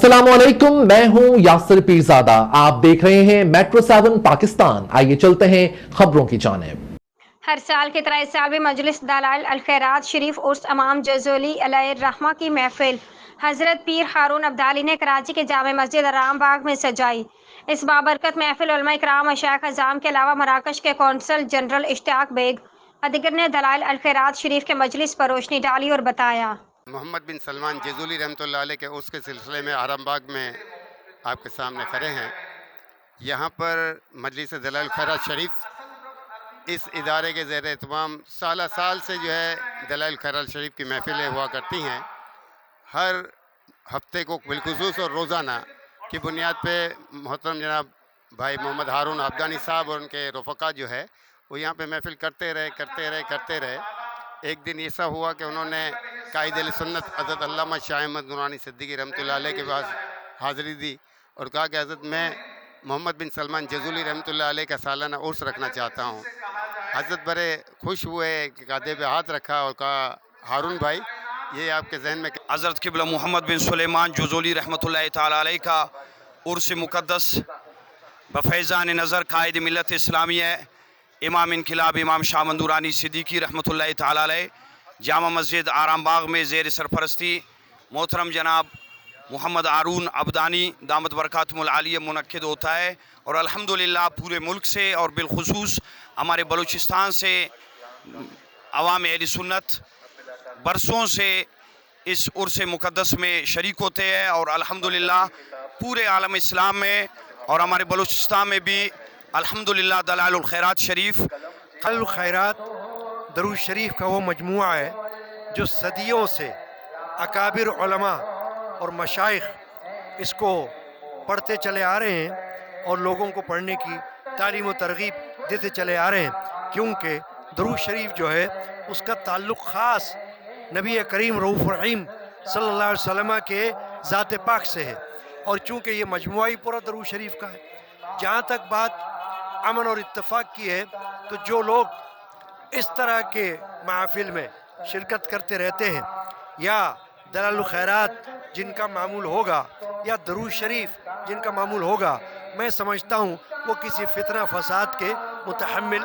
अस्सलामुअलैकुम, मैं हूं यासिर पीरजादा। आप देख रहे हैं मेट्रो 7 पाकिस्तान। आइए चलते हैं खबरों की जानिब। हर साल की तरह इस साल भी मजलिस दलाइल अल खैरात शरीफ उर्स इमाम जज़ोली अलैहिर्रहमा की महफिल हज़रत पीर हारून अब्दाली ने कराची के जामे मस्जिद आराम बाग में सजाई। इस बाबरकत महफिल उलमा इकराम, मशाइख अज़ाम के अलावा मराकश के कौंसल जनरल इश्तियाक बेग अदिगर ने दलाइल अल खैरात शरीफ के मजलिस पर रोशनी डाली और बताया। मोहम्मद बिन सलमान जज़ूली रहमतुल्लाह अलैह के उसके सिलसिले में आरामबाग में आपके सामने खड़े हैं। यहाँ पर मजलिस दलाइल खैरात शरीफ इस इदारे के ज़ेर एहतमाम साल से जो है दलाइल खैरात शरीफ की महफिलें हुआ करती हैं। हर हफ्ते को बिलखुसूस और रोज़ाना की बुनियाद पे मोहतरम जनाब भाई मोहम्मद हारून अब्दानी साहब और उनके रफ़क़ा जो है वो यहाँ पे महफिल करते रहे। एक दिन ऐसा हुआ कि उन्होंने कायद सुन्नत हज़रत अल्लामा शाह अहमद नूरानी सिद्दीकी रहमतुल्लाह अलैह के पास हाज़िरी दी और कहा कि हज़रत मैं मोहम्मद बिन सलमान जज़ूली रहमतुल्लाह अलैह का सालाना उर्स रखना चाहता हूँ। हज़रत बड़े खुश हुए कि कांधे पे हाथ रखा और कहा, हारून भाई ये आपके जहन में हज़रत क़िबला मोहम्मद बिन सुलेमान जज़ूली रहमतुल्लाह ताला अलैह का उर्स मुक़द्दस बफ़ैज़ान नज़र कायद मिल्लत इस्लामिया इमाम इनक़िलाब इमाम शाह अहमद नूरानी सिद्दीकी रहमतुल्लाह ताला अलैह जामा मस्जिद आराम बाग में ज़ेर सरपरस्ती मोहतरम जनाब मोहम्मद हारून अब्दानी दामत बरकातुहुल आलिया मुनक्किद होता है। और अल्हम्दुलिल्लाह पूरे मुल्क से और बिलखुसूस हमारे बलूचिस्तान से अवाम अहले सुन्नत बरसों से इस उर्स मुक़द्दस में शरीक होते हैं और अल्हम्दुलिल्लाह पूरे आलम इस्लाम में और हमारे बलूचिस्तान में भी अल्हम्दुलिल्लाह दलाइल खैरात शरीफ दलाइल खैरात दरूद शरीफ का वो मजमुआ है जो सदियों से अकाबिर उलमा और मशाइख इसको पढ़ते चले आ रहे हैं और लोगों को पढ़ने की तालीम व तरग़ीब देते चले आ रहे हैं, क्योंकि दरूद शरीफ जो है उसका ताल्लुक़ ख़ास नबी करीम रऊफ़ रहीम सल्लल्लाहु अलैहि वसल्लम के ज़ात पाक से है। और चूँकि ये मजमुआ ही पूरा दरूद शरीफ का है, जहाँ तक बात अमन और इत्तफ़ाक़ की है तो जो लोग इस तरह के महफ़िल में शिरकत करते रहते हैं या दलाइल खैरात जिनका मामूल होगा या दरूद शरीफ जिनका मामूल होगा, मैं समझता हूँ वो किसी फितना फसाद के मुतहम्मिल